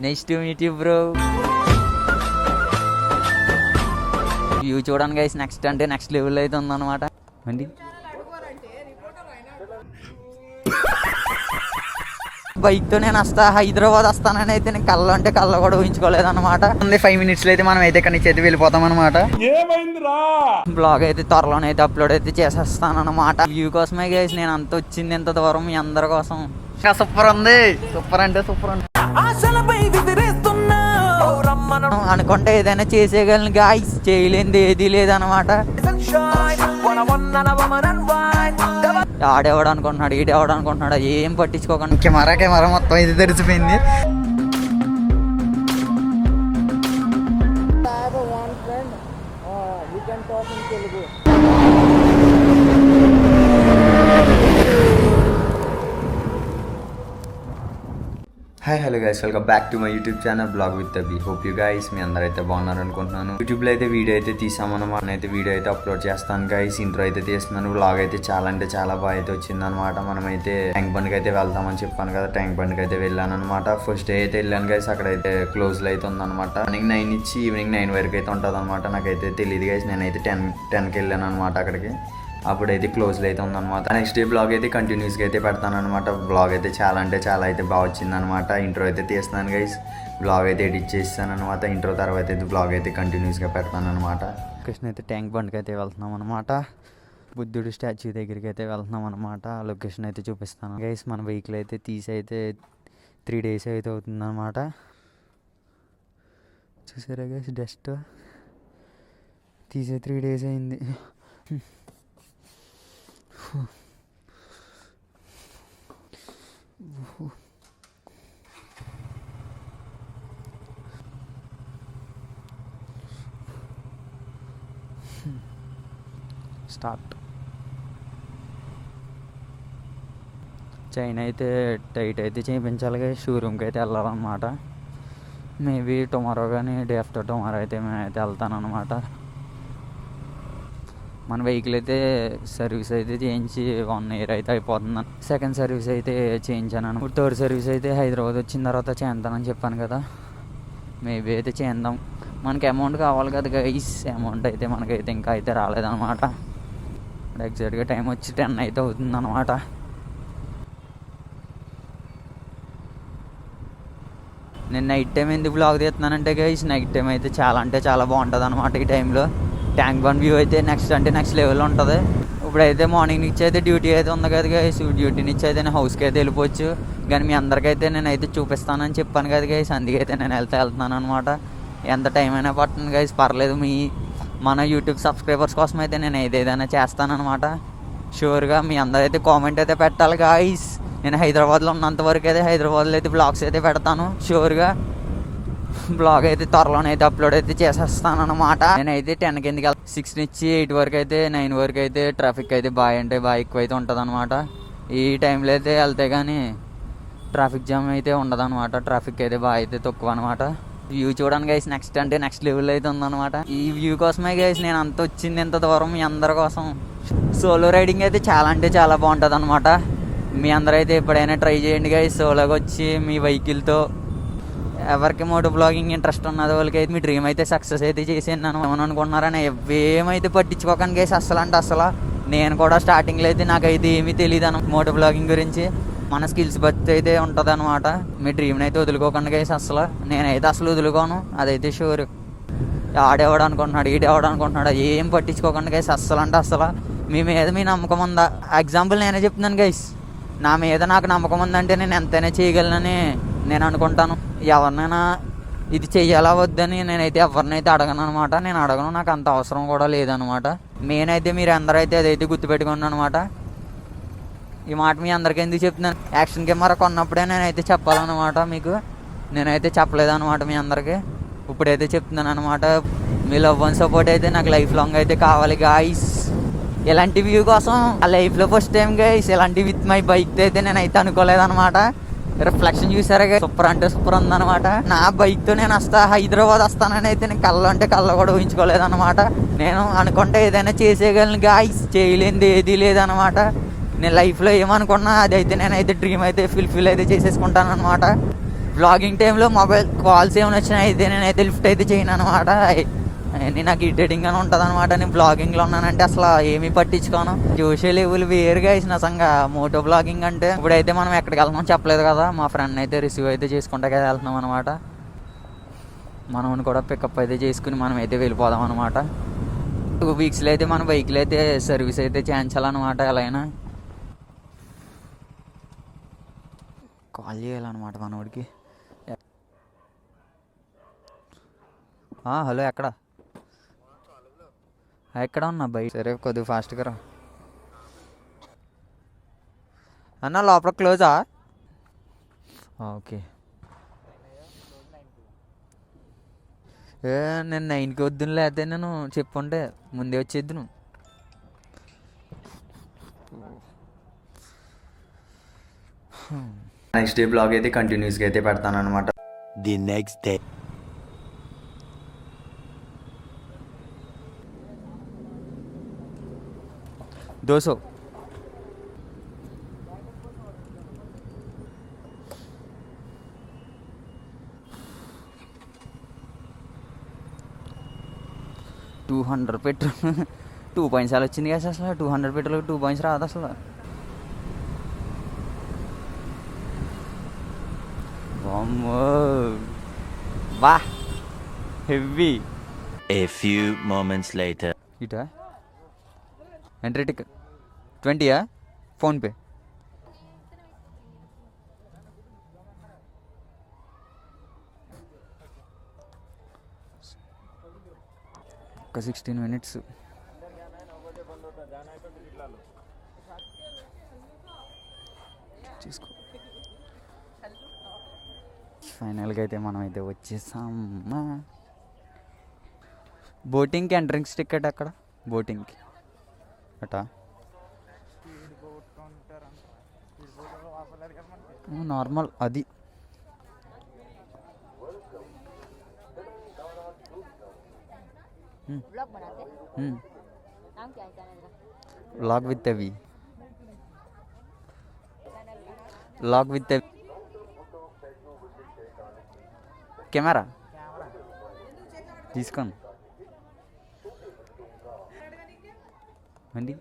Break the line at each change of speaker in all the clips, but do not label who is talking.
Next meet you bro. View చూడండి guys, next అంటే next level అయితే ఉందన్నమాట. అండి బైక్తో నేను హైదరాబాద్ వస్తానని అయితే నేను కళ్ళ అంటే కళ్ళ కూడా ఊహించుకోలేదు అనమాట. 5 minutes అయితే మనం అయితే ఇక్కడి నుంచి అయితే వెళ్ళిపోతాం అనమాట. బ్లాగ్ అయితే త్వరలోనే అయితే అప్లోడ్ అయితే చేసేస్తాను అనమాట. వ్యూ కోసమే గైస్ నేను అంత వచ్చింది ఎంత దూరం మీ అందరి కోసం. సూపర్ ఉంది, సూపర్ అంటే సూపర్ ఉంది. అనుకుంటే ఏదైనా చేసేయగలను గాయస్, చేయలేనిది ఏది లేదనమాట. ఆడేవాడు అనుకుంటున్నాడు, ఈడేవాడు అనుకుంటున్నాడు, ఏం పట్టించుకోకుండా కెమెరా మొత్తం ఇది తెరిచిపోయింది. Hi hello guys, welcome back to my YouTube channel vlog with Abhi. Hope you guys మీ అందరూ అయితే బాగున్నారు అనుకుంటున్నాను. యూట్యూబ్లో అయితే వీడియో అయితే తీసామన్నమాట. అయితే వీడియో అయితే అప్లోడ్ చేస్తాను గైస్. ఇంట్రో అయితే తీస్తున్నాను. బ్లాగ్ అయితే చాలా అంటే చాలా బాగా అయితే వచ్చిందనమాట. మనమైతే ట్యాంక్ బండ్కి అయితే వెళ్తామని చెప్పాను కదా, ట్యాంక్ బండ్కి అయితే వెళ్ళాను అనమాట. ఫస్ట్ డే అయితే వెళ్ళాను గైస్, అక్కడైతే క్లోజ్లో అయితే ఉందన్నమాట. మార్నింగ్ 9 నుంచి ఈవినింగ్ 9 వరకు అయితే ఉంటుంది అనమాట. నాకైతే తెలియదు గైస్, నేనైతే 10కి వెళ్ళాను అనమాట అక్కడికి. అప్పుడైతే క్లోజ్లో అయితే ఉందన్నమాట. నెక్స్ట్ డే బ్లాగ్ అయితే కంటిన్యూస్గా అయితే పెడతాను అనమాట. బ్లాగ్ అయితే చాలా అంటే చాలా అయితే బాగా వచ్చిందనమాట. ఇంట్రో అయితే తీస్తున్నాను గైస్, బ్లాగ్ అయితే ఎడిట్ చేస్తాను అనమాట. ఇంట్రో తర్వాత అయితే బ్లాగ్ అయితే కంటిన్యూస్గా పెడతాను అనమాట. లొకేషన్ అయితే ట్యాంక్ బండ్కి అయితే వెళ్తున్నాం అనమాట. బుద్ధుడు స్టాచ్యూ దగ్గరికి అయితే వెళ్తున్నాం అనమాట. లొకేషన్ అయితే చూపిస్తాను గైస్. మన వెహికల్ అయితే తీసి అయితే 3 days అయితే అవుతుందన్నమాట. చూసారా గైస్, డస్ట్ తీసే 3 days అయింది. స్టార్ట్. చైన్ అయితే టైట్ అయితే చేయించాలి, షోరూమ్కి అయితే వెళ్ళాలన్నమాట. మేబీ టుమారో కానీ డే ఆఫ్టర్ టుమారో అయితే మేమైతే వెళ్తాను అనమాట. మన వెహికల్ అయితే సర్వీస్ అయితే చేయించి 1 year అయితే అయిపోతుంది. సెకండ్ సర్వీస్ అయితే చేయించాను. ఇప్పుడు థర్డ్ సర్వీస్ అయితే హైదరాబాద్ వచ్చిన తర్వాత చేద్దానని చెప్పాను కదా, మేబీ అయితే చేద్దాం. మనకి అమౌంట్ కావాలి కదా గైస్, అమౌంట్ అయితే మనకైతే ఇంకా అయితే రాలేదన్నమాట. ఇప్పుడు ఎగ్జాక్ట్గా టైం వచ్చి 10 అయితే అవుతుంది అనమాట. నేను నైట్ టైం ఎందుకు బ్లాగ్ తీస్తున్నానంటే గైస్, నైట్ టైం అయితే చాలా అంటే చాలా బాగుంటుంది అనమాట. ఈ టైంలో ట్యాంక్ బండ్ వ్యూ అయితే నెక్స్ట్ లెవెల్లో ఉంటుంది. ఇప్పుడైతే మార్నింగ్ నుంచి అయితే డ్యూటీ అయితే ఉంది కదా గైస్, డ్యూటీ నుంచి అయితే నేను హౌస్కి అయితే వెళ్ళిపోవచ్చు. కానీ మీ అందరికైతే నేనైతే చూపిస్తానని చెప్పాను కదా గైస్, అందుకైతే నేను వెళ్తున్నాను అనమాట. ఎంత టైం అయినా పడుతుంది గైస్, పర్లేదు. మన యూట్యూబ్ సబ్స్క్రైబర్స్ కోసం అయితే నేను ఏదైనా చేస్తానన్నమాట. షూర్గా మీ అందరైతే కామెంట్ అయితే పెట్టాలి గైస్. నేను హైదరాబాద్లో ఉన్నంత వరకు అయితే హైదరాబాద్లో అయితే బ్లాగ్స్ అయితే పెడతాను. షూర్గా బ్లాగ్ అయితే త్వరలోనే అయితే అప్లోడ్ అయితే చేసేస్తాను అనమాట. నేనైతే 10కి ఎందుకు 6 నుంచి 8 వరకు అయితే 9 వరకు అయితే ట్రాఫిక్ అయితే బాగా ఎక్కువ అయితే ఉంటుంది అనమాట. ఈ టైంలో అయితే వెళ్తే కానీ ట్రాఫిక్ జామ్ అయితే ఉండదు అనమాట. ట్రాఫిక్ అయితే బాగా అయితే తక్కువ అనమాట. వ్యూ చూడండి గైస్, నెక్స్ట్ అంటే నెక్స్ట్ లెవెల్ అయితే ఉందన్నమాట. ఈ వ్యూ కోసమే గైస్ నేను అంత వచ్చింది ఎంత దూరం మీ అందరి కోసం. సోలో రైడింగ్ అయితే చాలా అంటే చాలా బాగుంటుంది అనమాట. మీ అందరూ అయితే ఎప్పుడైనా ట్రై చేయండి గైస్. సోలోగా వచ్చి మీ వెహికల్తో, ఎవరికి మోటో బ్లాగింగ్ ఇంట్రెస్ట్ ఉన్నది వాళ్ళకి అయితే మీ డ్రీమ్ అయితే సక్సెస్ అయితే చేసాను అనుకుంటున్నారని ఏమైతే పట్టించుకోకండి గైస్. అసలు నేను కూడా స్టార్టింగ్లో అయితే నాకైతే ఏమీ తెలియదు మోటో బ్లాగింగ్ గురించి. మన స్కిల్స్ బట్టి అయితే ఉంటుంది అనమాట. మీ డ్రీమ్ని అయితే వదులుకోకండి గైస్. నేనైతే వదులుకోను, అదైతే షూర్. ఆడేవాడు అనుకుంటున్నాడు, ఈడేవాడు అనుకుంటున్నాడు, ఏం పట్టించుకోకండి గైస్. అసలు మీ మీద మీ నమ్మకం ఉందా? ఎగ్జాంపుల్ నేనే చెప్తున్నాను గైస్, నా మీద నాకు నమ్మకం ఉందంటే నేను ఎంతైనా చేయగలనని నేను అనుకుంటాను. ఎవరినైనా ఇది చెయ్యాలా వద్దని నేనైతే ఎవరినైతే అడగను అనమాట. నేను అడగను, నాకు అంత అవసరం కూడా లేదనమాట. మెయిన్ అయితే మీరు అందరైతే అదైతే గుర్తుపెట్టుకోండి అనమాట. ఈ మాట మీ అందరికీ ఎందుకు చెప్తున్నాను, యాక్షన్ కెమెరా కొన్నప్పుడే నేనైతే చెప్పాలన్నమాట. మీకు నేనైతే చెప్పలేదన్నమాట మీ అందరికీ, ఇప్పుడైతే చెప్తున్నాను అనమాట. మీ లవ్ అండ్ సపోర్ట్ అయితే నాకు లైఫ్ లాంగ్ అయితే కావాలి గాయస్. ఇలాంటి వ్యూ కోసం ఆ లైఫ్లో ఫస్ట్ టైం గైస్ ఇలాంటి విత్ మై బైక్ అయితే నేనైతే అనుకోలేదన్నమాట. రిఫ్లెక్షన్ చూసారా సూపర్ అంటే సూపర్ ఉందన్నమాట. నా బైక్తో నేను హైదరాబాద్ వస్తానని అయితే నేను కళ్ళ కూడా ఊహించుకోలేదన్నమాట. నేను అనుకుంటే ఏదైనా చేసేయగలను గాయస్, చేయలేనిది ఏది లేదనమాట. నేను లైఫ్లో ఏమనుకున్నా అదైతే నేనైతే డ్రీమ్ అయితే ఫుల్ఫిల్ అయితే చేసేసుకుంటాను అనమాట. వ్లాగింగ్ టైంలో మొబైల్ కాల్స్ ఏమైనా వచ్చినాయి అయితే నేనైతే లిఫ్ట్ అయితే చేయను అనమాట. నేను నాకు ఇరిటేటింగ్ అని ఉంటుంది అనమాట. నేను బ్లాగింగ్లో ఉన్నానంటే అసలు ఏమీ పట్టించుకోను. జోషే లెవెల్ వేరుగా వేసిన సంగా మోటో బ్లాగింగ్ అంటే. ఇప్పుడైతే మనం ఎక్కడికి వెళ్తున్నాం చెప్పలేదు కదా, మా ఫ్రెండ్ అయితే రిసీవ్ అయితే చేసుకుంటా వెళ్తున్నాం అనమాట. మనం కూడా పికప్ అయితే చేసుకుని మనం అయితే వెళ్ళిపోదాం అనమాట. 2 వీక్స్లో అయితే మన బైక్లో అయితే సర్వీస్ అయితే చేయించాలన్నమాట. ఎలా అయినా కాల్ చేయాలన్నమాట మనోడికి. హలో ఎక్కడ ఉన్నా బైక్? సరే కొద్దిగా ఫాస్ట్గా రా అన్న. లోపల క్లోజా? ఓకే. నేను 9కి వద్దును, లేకపోతే నేను చెప్పుంటే ముందే వచ్చేద్దును. నెక్స్ట్ డే బ్లాగ్ అయితే కంటిన్యూస్గా అయితే పెడతాను అనమాట.
ది నెక్స్ట్ డే
దోసో $200 పెట్రోల్ 2 పాయింట్స్ అలా వచ్చింది కదా అసలు. 200 పెట్రోల్ 2 పాయింట్స్ రాదు అసలు. వా heavy.
A few moments later.
ఇటా ఎంట్రీ టికెట్ 20యా? ఫోన్పే. ఒక 16 minutes. చూసుకో. ఫైనల్గా అయితే మనం అయితే వచ్చేసాం. బోటింగ్కి ఎంట్రన్స్ టికెట్ అక్కడ. బోటింగ్కి అటా నార్మల్ అది. व्लॉग विथ अभी కెమెరా తీసుకోండి అండి.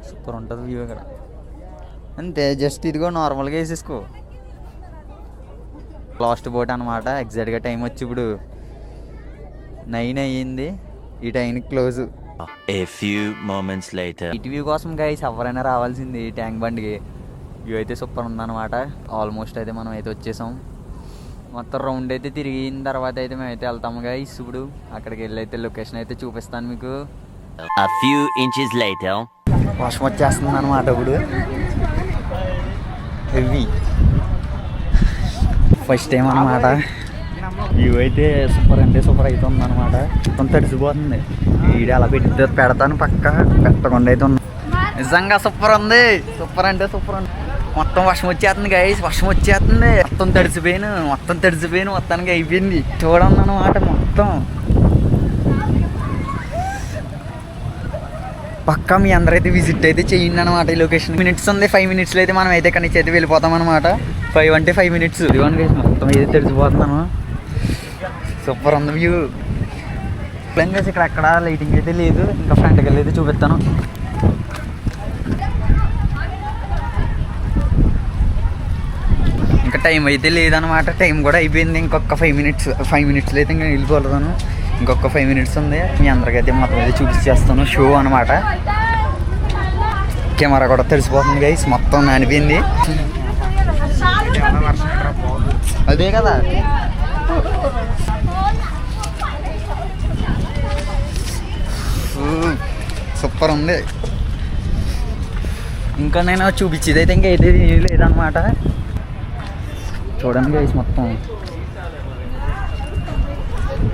సూపర్ ఉంటుంది వ్యూ ఇక్కడ. అంతే, జస్ట్ ఇదిగో నార్మల్గా వేసేసుకో. లాస్ట్ బోట్ అనమాట. ఎగ్జాక్ట్గా టైం వచ్చి ఇప్పుడు 9 అయ్యింది. ఈ టైంకి close.
A few moments later.
ఇటు వ్యూ కోసం గైస్ ఎవరైనా రావాల్సింది ట్యాంక్ బండ్కి. వ్యూ అయితే సూపర్ ఉందన్నమాట. ఆల్మోస్ట్ అయితే మనం అయితే వచ్చేసాం. మొత్తం రౌండ్ అయితే తిరిగిన తర్వాత అయితే మేమైతే వెళ్తాము గైస్. ఇప్పుడు అక్కడికి వెళ్ళి అయితే లొకేషన్ అయితే చూపిస్తాను మీకు.
A few inches later.
వర్షం వచ్చేస్తుంది అనమాట ఇప్పుడు. హెవీ ఫస్ట్ టైం అనమాట. వ్యూ అయితే సూపర్ అంటే సూపర్ అవుతుంది అనమాట. మొత్తం తడిసిపోతుంది. వీడియో అలా పెడతాను పక్క పెట్టకుండా అయితే ఉన్నా. నిజంగా సూపర్ ఉంది. సూపర్ అంటే సూపర్ ఉంది. మొత్తం వర్షం వచ్చేస్తుంది గైస్. వర్షం వచ్చేస్తుంది. మొత్తం తడిసిపోయాను మొత్తానికి అయిపోయింది. చూడండి అనమాట మొత్తం. పక్కా మీ అందరైతే విజిట్ అయితే చేయండి అనమాట. ఈ లొకేషన్ మినిట్స్ ఉంది. 5 minutesలో అయితే మనం అయితే ఇక్కడి నుంచి అయితే వెళ్ళిపోతాం అనమాట. 5 అంటే 5 minutes. ఇదిగోండి గైస్ మొత్తం అయితే తెలిసిపోతున్నాను. సూపర్ ఉంది వ్యూ. ప్లాన్ చేసి ఇక్కడ లైటింగ్ అయితే లేదు. ఇంకా ఫ్రంట్కి వెళ్ళి అయితే చూపిస్తాను. ఇంకా టైం అయితే లేదనమాట. టైం కూడా అయిపోయింది. ఇంకొక 5 minutesలో అయితే ఇంకా వెళ్ళిపోతాను. ఇంకొక 5 minutes ఉంది. మీ అందరికైతే మొత్తం అయితే చూపించేస్తాను. షో అనమాట. కెమెరా కూడా తెలిసిపోతుంది గైస్. మొత్తం నానిపోయింది. అదే కదా. సూపర్ ఉంది. ఇంకా నేను చూపించేది అయితే ఇంకా అయితే లేదనమాట. చూడండి గైస్ మొత్తం.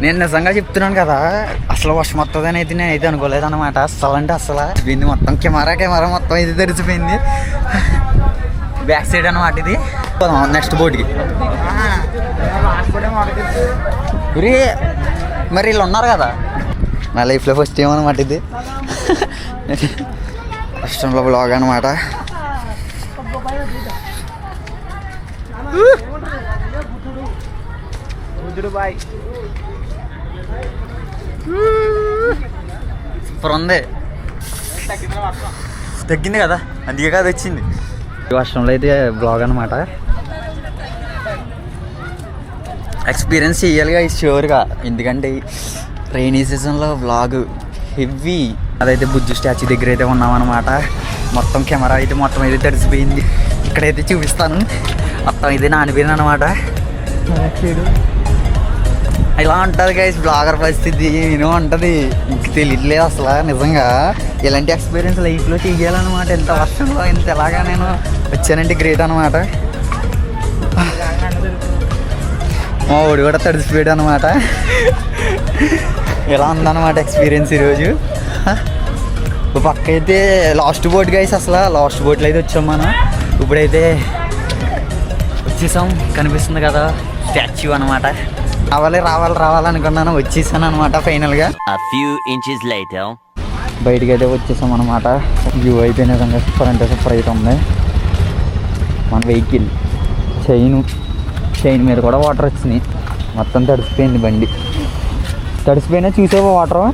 నేను నిజంగా చెప్తున్నాను కదా, అసలు వర్షం వస్తుందని అయితే నేను అయితే అనుకోలేదు అనమాట. అసలు పోయింది మొత్తం. కెమెరా మొత్తం ఇది తెరిచిపోయింది. బ్యాక్ సైడ్ అనమాట ఇది. నెక్స్ట్ బోర్డుకి మరి వీళ్ళు ఉన్నారు కదా, నా లైఫ్లో ఫస్ట్ టైం అనమాట ఇది. కష్టంలో బ్లాగ్ అనమాట. సూపర్ ఉంది. తగ్గింది కదా, అందుకే కాదు వచ్చింది. ఈ వర్షంలో అయితే బ్లాగ్ అనమాట. ఎక్స్పీరియన్స్ చేయాలిగా షూర్గా, ఎందుకంటే రైనీ సీజన్లో వ్లాగ్ హెవీ. అదైతే బుజ్జు స్టాచ్యూ దగ్గర అయితే ఉన్నామన్నమాట. మొత్తం కెమెరా అయితే మొత్తం అయితే తడిసిపోయింది. ఇక్కడైతే చూపిస్తాను. మొత్తం ఇది నానిపోయింది అనమాట. ఇలా ఉంటుంది గైస్ బ్లాగర్ పరిస్థితి. నేను ఉంటుంది ఇంక తెలియట్లేదు అసలు. నిజంగా ఇలాంటి ఎక్స్పీరియన్స్ లైఫ్లో చేయాలన్నమాట. ఎంత వర్షంలో ఇంత ఎలాగా నేను వచ్చానంటే గ్రేట్ అనమాట. మా ఊడి కూడా తడిసిపోయాడు అనమాట. ఇలా ఉందన్నమాట ఎక్స్పీరియన్స్ ఈరోజు. పక్క అయితే లాస్ట్ బోట్ గైస్, అసలు లాస్ట్ బోట్లో అయితే వచ్చాం మనం. ఇప్పుడైతే వచ్చేసాం, కనిపిస్తుంది కదా స్టాచ్యూ అనమాట. రావాలనుకున్నాను, వచ్చేసాను అనమాట ఫైనల్గా.
A few inches later.
బయటికి అయితే వచ్చేసాం అనమాట. వ్యూ అయితే నిజంగా సూపర్ అంటే సూపర్ అయితే ఉంది. మన వెహికల్ చైన్ మీద కూడా వాటర్ వచ్చినాయి. మొత్తం తడిసిపోయింది బండి. తడిసిపోయినా చూసావా water?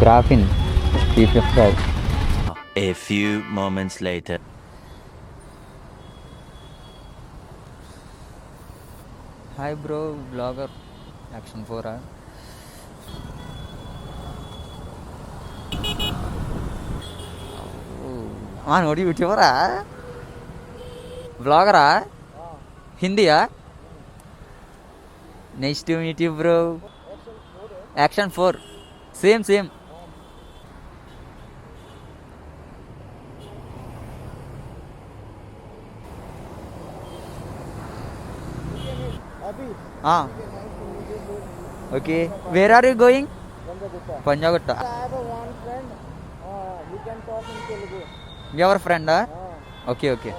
Graphene T55.
A few moments later.
Hi bro, vlogger action 4 నోడి యూట్యూబరా, బ్లాగరా, హిందీయా? Nice to meet you bro. Action 4 same. Okay, where are you going? Panjagutta.
I have one friend. He can talk in Telugu.
Your friend? Okay.
Okay.